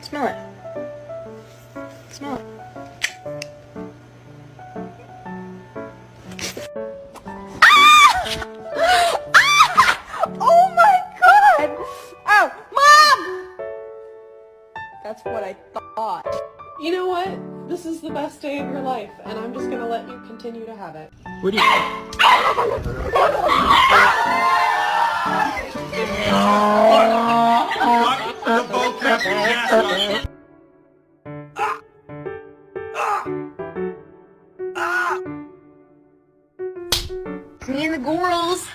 Smell it. Smell it. Oh my god! Ow! Mom! That's what I thought. You know what? This is the best day of your life, and I'm just gonna let you continue to have it. What do you... The boat kept the gas on. Me and the girls.